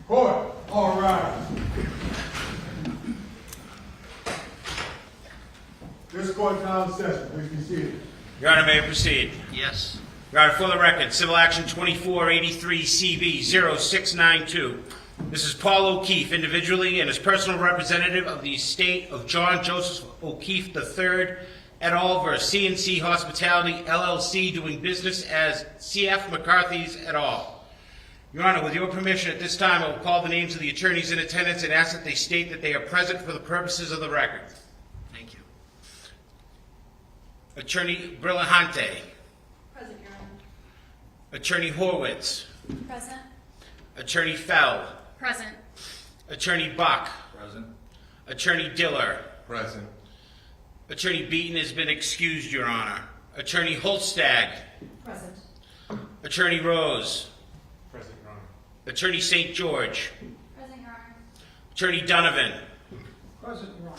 Court, all rise. This court now in session. Please be seated. Your Honor, may I proceed? Yes. Your Honor, for the record, Civil Action 2483 CV 0692. This is Paul O'Keefe, individually and as personal representative of the estate of John Joseph O'Keefe III, et al. Versus C&C Hospitality, LLC, doing business as C.F. McCarthy's, et al. Your Honor, with your permission, at this time, I will call the names of the attorneys in attendance and ask that they state that they are present for the purposes of the record. Thank you. Attorney Brillahante. Present, Your Honor. Attorney Horwitz. Present. Attorney Fell. Present. Attorney Buck. Present. Attorney Diller. Present. Attorney Beaton has been excused, Your Honor. Attorney Holstag. Present. Attorney Rose. Present, Your Honor. Attorney St. George. Present, Your Honor. Attorney Donovan. Present, Your Honor.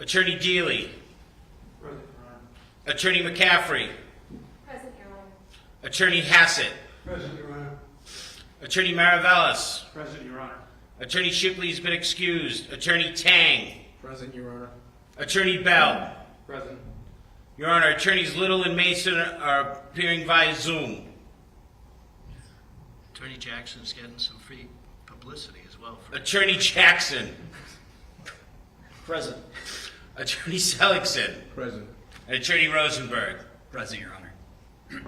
Attorney Deely. Present, Your Honor. Attorney McCaffrey. Present, Your Honor. Attorney Hassett. Present, Your Honor. Attorney Maravellis. Present, Your Honor. Attorney Shipley has been excused. Attorney Tang. Present, Your Honor. Attorney Bell. Present. Your Honor, Attorneys Little and Mason are appearing via Zoom. Attorney Jackson's getting some free publicity as well. Attorney Jackson. Present. Attorney Seligson. Present. And Attorney Rosenberg. Present, Your Honor. You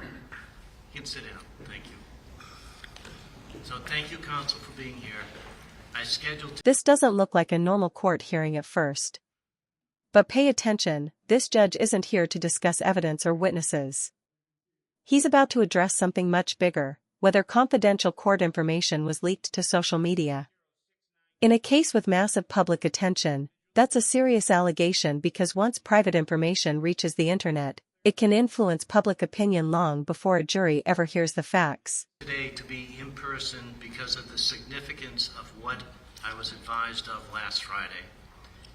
can sit down. Thank you. So thank you, counsel, for being here. I scheduled... This doesn't look like a normal court hearing at first. But pay attention, this judge isn't here to discuss evidence or witnesses. He's about to address something much bigger, whether confidential court information was leaked to social media. In a case with massive public attention, that's a serious allegation because once private information reaches the internet, it can influence public opinion long before a jury ever hears the facts. Today to be in person because of the significance of what I was advised of last Friday,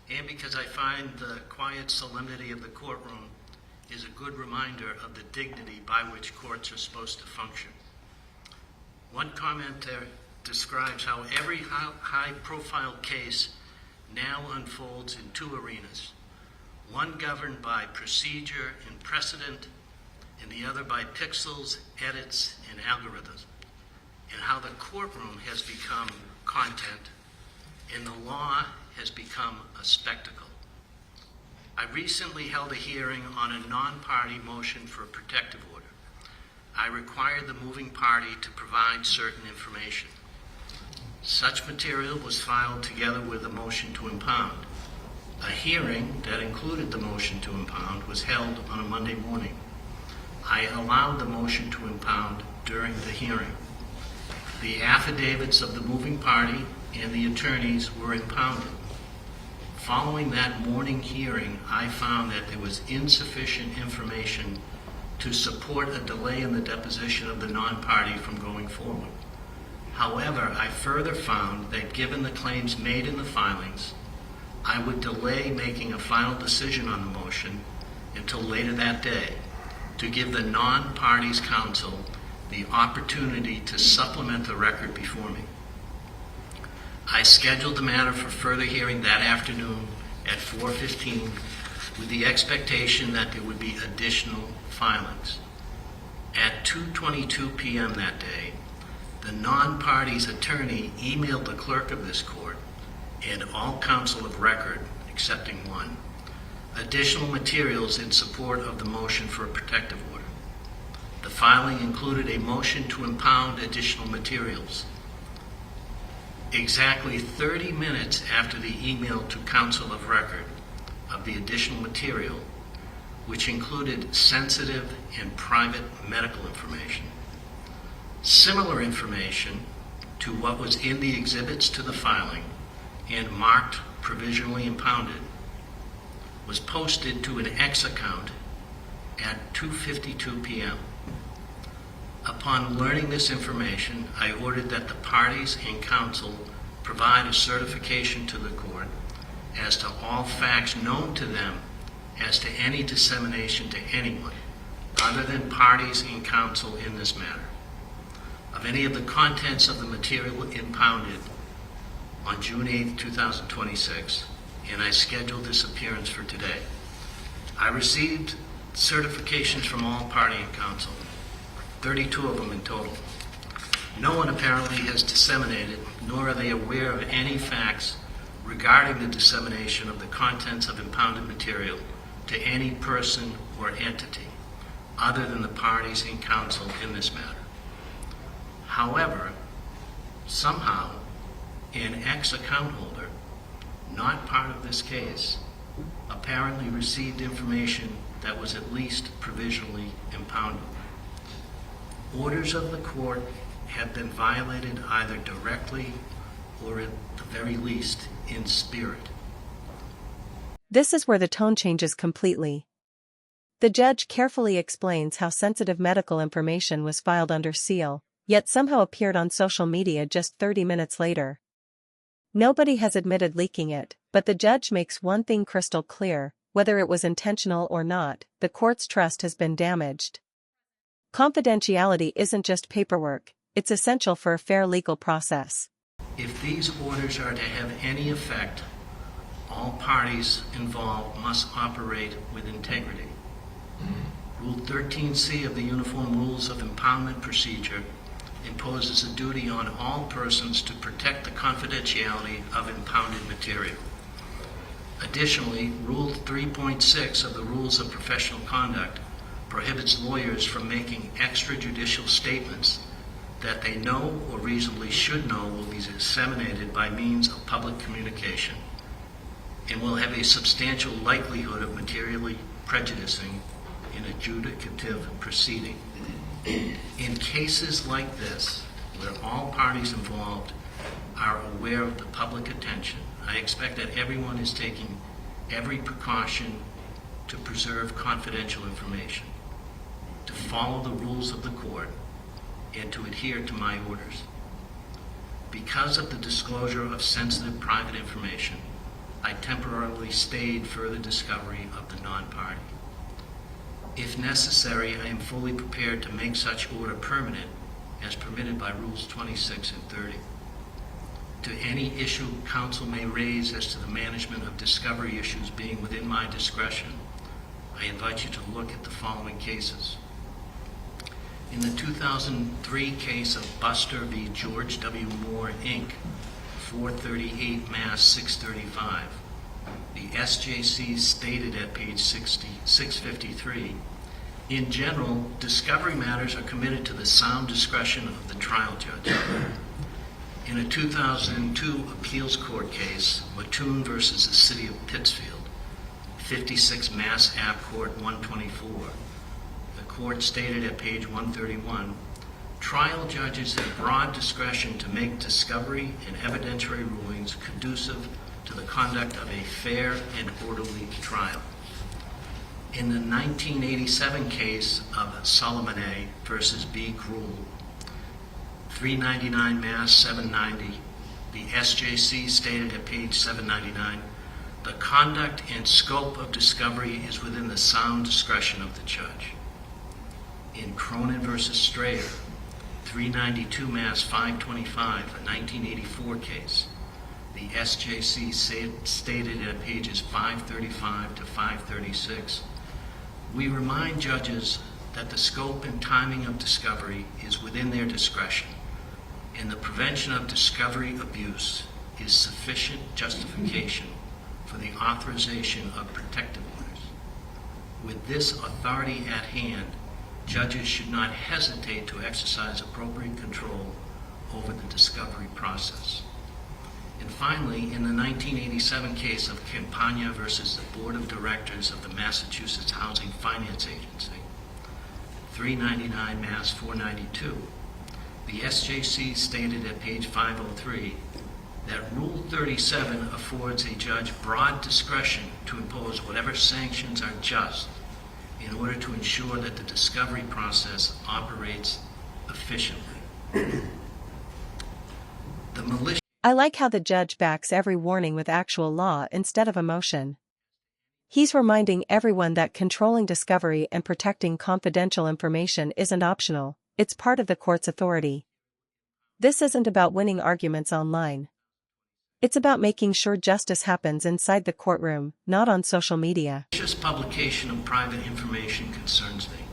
and because I find the quiet solemnity of the courtroom is a good reminder of the dignity by which courts are supposed to function. One commenter describes how every high-profile case now unfolds in two arenas, one governed by procedure and precedent, and the other by pixels, edits, and algorithms, and how the courtroom has become content and the law has become a spectacle. I recently held a hearing on a non-party motion for a protective order. I required the moving party to provide certain information. Such material was filed together with a motion to impound. A hearing that included the motion to impound was held on a Monday morning. I allowed the motion to impound during the hearing. The affidavits of the moving party and the attorneys were impounded. Following that morning hearing, I found that there was insufficient information to support a delay in the deposition of the non-party from going forward. However, I further found that given the claims made in the filings, I would delay making a final decision on the motion until later that day to give the non-party's counsel the opportunity to supplement the record before me. I scheduled the matter for further hearing that afternoon at 4:15 with the expectation that there would be additional filings. At 2:22 p.m. that day, the non-party's attorney emailed the clerk of this court and all counsel of record, excepting one, additional materials in support of the motion for a protective order. The filing included a motion to impound additional materials. Exactly 30 minutes after the email to counsel of record of the additional material, which included sensitive and private medical information, similar information to what was in the exhibits to the filing and marked provisionally impounded, was posted to an X account at 2:52 p.m. Upon learning this information, I ordered that the parties and counsel provide a certification to the court as to all facts known to them as to any dissemination to anyone other than parties and counsel in this matter, of any of the contents of the material impounded on June 8, 2026, and I scheduled this appearance for today. I received certifications from all party and counsel, 32 of them in total. No one apparently has disseminated, nor are they aware of any facts regarding the dissemination of the contents of impounded material to any person or entity other than the parties and counsel in this matter. However, somehow, an ex-account holder, not part of this case, apparently received information that was at least provisionally impounded. Orders of the court have been violated either directly or at the very least in spirit. This is where the tone changes completely. The judge carefully explains how sensitive medical information was filed under seal, yet somehow appeared on social media just 30 minutes later. Nobody has admitted leaking it, but the judge makes one thing crystal clear: whether it was intentional or not, the court's trust has been damaged. Confidentiality isn't just paperwork, it's essential for a fair legal process. If these orders are to have any effect, all parties involved must operate with integrity. Rule 13C of the Uniform Rules of Impoundment Procedure imposes a duty on all persons to protect the confidentiality of impounded material. Additionally, Rule 3.6 of the Rules of Professional Conduct prohibits lawyers from making extrajudicial statements that they know or reasonably should know will be disseminated by means of public communication and will have a substantial likelihood of materially prejudicing an adjudicative proceeding. In cases like this, where all parties involved are aware of the public attention, I expect that everyone is taking every precaution to preserve confidential information, to follow the rules of the court, and to adhere to my orders. Because of the disclosure of sensitive private information, I temporarily stayed further discovery of the non-party. If necessary, I am fully prepared to make such order permanent as permitted by Rules 26 and 30. To any issue counsel may raise as to the management of discovery issues being within my discretion, I invite you to look at the following cases. In the 2003 case of Buster v. George W. Moore, Inc., 438 Mass. 635, the SJC stated at page 653, in general, discovery matters are committed to the sound discretion of the trial judge. In a 2002 appeals court case, Mattoon versus the City of Pittsfield, 56 Mass. Ave. Court 124, the court stated at page 131, trial judges have broad discretion to make discovery and evidentiary rulings conducive to the conduct of a fair and orderly trial. In the 1987 case of Solomon A. versus B. Gruel, 399 Mass. 790, the SJC stated at page 799, the conduct and scope of discovery is within the sound discretion of the judge. In Cronin versus Strayer, 392 Mass. 525, a 1984 case, the SJC stated at pages 535 to 536, we remind judges that the scope and timing of discovery is within their discretion, and the prevention of discovery abuse is sufficient justification for the authorization of protective orders. With this authority at hand, judges should not hesitate to exercise appropriate control over the discovery process. And finally, in the 1987 case of Campagna versus the Board of Directors of the Massachusetts Housing Finance Agency, 399 Mass. 492, the SJC stated at page 503 that Rule 37 affords a judge broad discretion to impose whatever sanctions are just in order to ensure that the discovery process operates efficiently. The malicious I like how the judge backs every warning with actual law instead of emotion. He's reminding everyone that controlling discovery and protecting confidential information isn't optional, it's part of the court's authority. This isn't about winning arguments online. It's about making sure justice happens inside the courtroom, not on social media. Malicious publication of private information concerns me.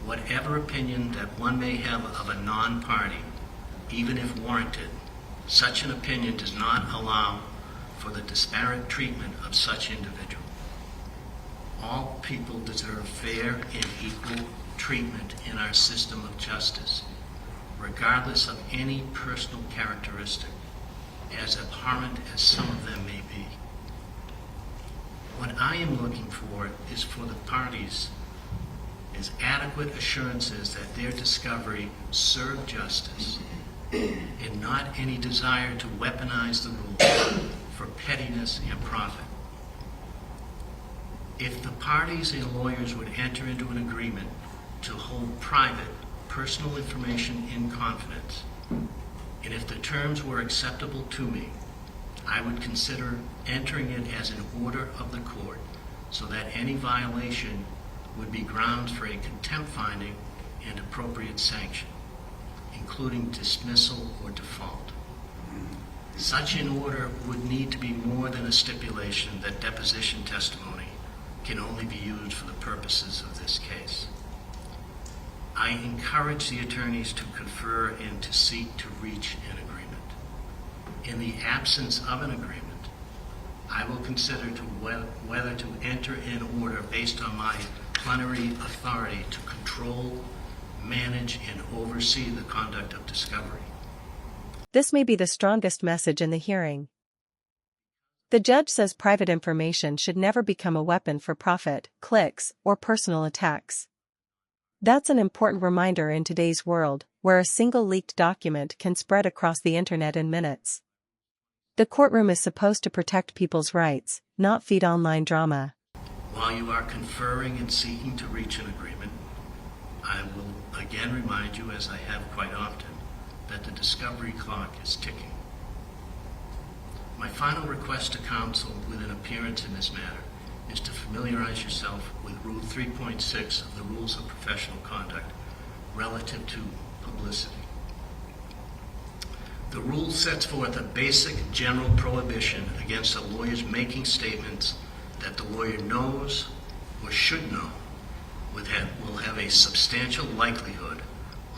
Whatever opinion that one may have of a non-party, even if warranted, such an opinion does not allow for the disparate treatment of such individual. All people deserve fair and equal treatment in our system of justice, regardless of any personal characteristic, as abhorrent as some of them may be. What I am looking for is for the parties is adequate assurances that their discovery served justice and not any desire to weaponize the rules for pettiness and profit. If the parties and lawyers would enter into an agreement to hold private, personal information in confidence, and if the terms were acceptable to me, I would consider entering it as an order of the court so that any violation would be grounds for a contempt finding and appropriate sanction, including dismissal or default. Such an order would need to be more than a stipulation that deposition testimony can only be used for the purposes of this case. I encourage the attorneys to confer and to seek to reach an agreement. In the absence of an agreement, I will consider whether to enter an order based on my plenary authority to control, manage, and oversee the conduct of discovery. This may be the strongest message in the hearing. The judge says private information should never become a weapon for profit, clicks, or personal attacks. That's an important reminder in today's world, where a single leaked document can spread across the internet in minutes. The courtroom is supposed to protect people's rights, not feed online drama. While you are conferring and seeking to reach an agreement, I will again remind you, as I have quite often, that the discovery clock is ticking. My final request to counsel with an appearance in this matter is to familiarize yourself with Rule 3.6 of the Rules of Professional Conduct relative to publicity. The rule sets forth a basic general prohibition against a lawyer's making statements that the lawyer knows or should know will have a substantial likelihood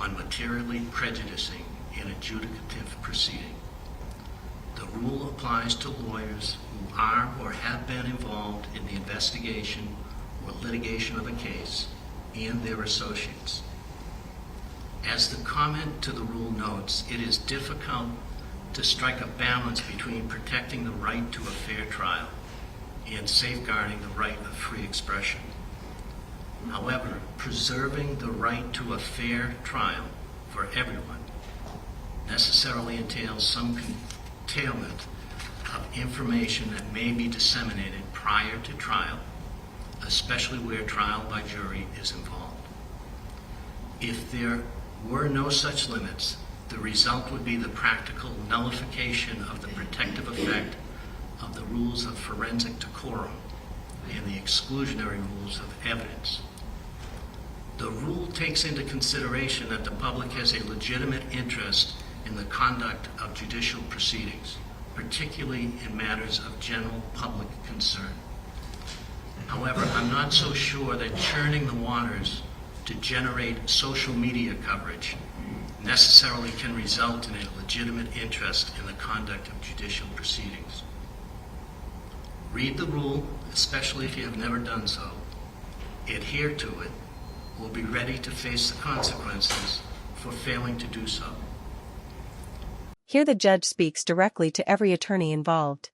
on materially prejudicing an adjudicative proceeding. The rule applies to lawyers who are or have been involved in the investigation or litigation of a case and their associates. As the comment to the rule notes, it is difficult to strike a balance between protecting the right to a fair trial and safeguarding the right of free expression. However, preserving the right to a fair trial for everyone necessarily entails some curtailment of information that may be disseminated prior to trial, especially where trial by jury is involved. If there were no such limits, the result would be the practical nullification of the protective effect of the rules of forensic decorum and the exclusionary rules of evidence. The rule takes into consideration that the public has a legitimate interest in the conduct of judicial proceedings, particularly in matters of general public concern. However, I'm not so sure that churning the waters to generate social media coverage necessarily can result in a legitimate interest in the conduct of judicial proceedings. Read the rule, especially if you have never done so, adhere to it, or be ready to face the consequences for failing to do so. Here the judge speaks directly to every attorney involved.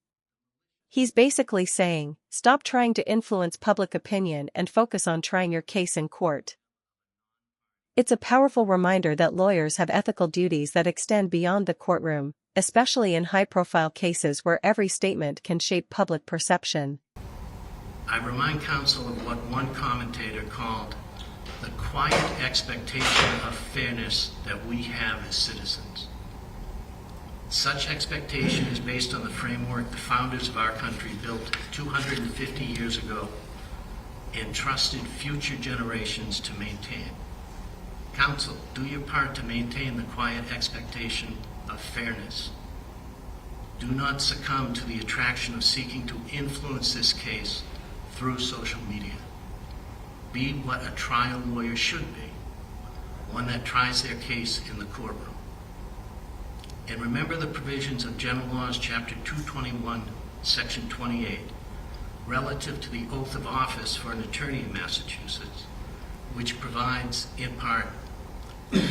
He's basically saying, stop trying to influence public opinion and focus on trying your case in court. It's a powerful reminder that lawyers have ethical duties that extend beyond the courtroom, especially in high-profile cases where every statement can shape public perception. I remind counsel of what one commentator called the quiet expectation of fairness that we have as citizens. Such expectation is based on the framework the founders of our country built 250 years ago and trusted future generations to maintain. Counsel, do your part to maintain the quiet expectation of fairness. Do not succumb to the attraction of seeking to influence this case through social media. Be what a trial lawyer should be, one that tries their case in the courtroom. And remember the provisions of General Laws, Chapter 221, Section 28, relative to the oath of office for an attorney in Massachusetts, which provides, in part,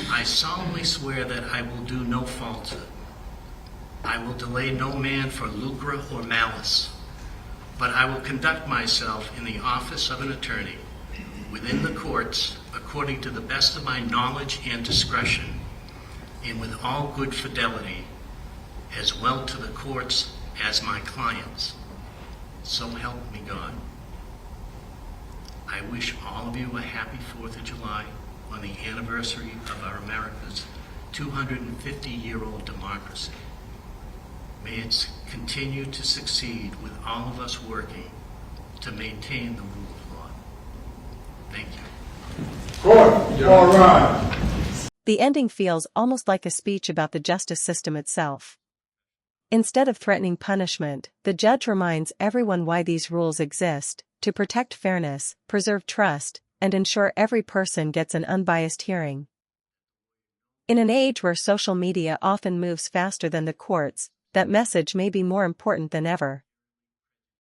I solemnly swear that I will do no falsehood. I will delay no man for lucre or malice, but I will conduct myself in the office of an attorney within the courts according to the best of my knowledge and discretion, and with all good fidelity, as well to the courts as my clients. So help me God. I wish all of you a happy 4th of July on the anniversary of our America's 250-year-old democracy. May it continue to succeed with all of us working to maintain the rule of law. Thank you. Court, all rise. The ending feels almost like a speech about the justice system itself. Instead of threatening punishment, the judge reminds everyone why these rules exist: to protect fairness, preserve trust, and ensure every person gets an unbiased hearing. In an age where social media often moves faster than the courts, that message may be more important than ever.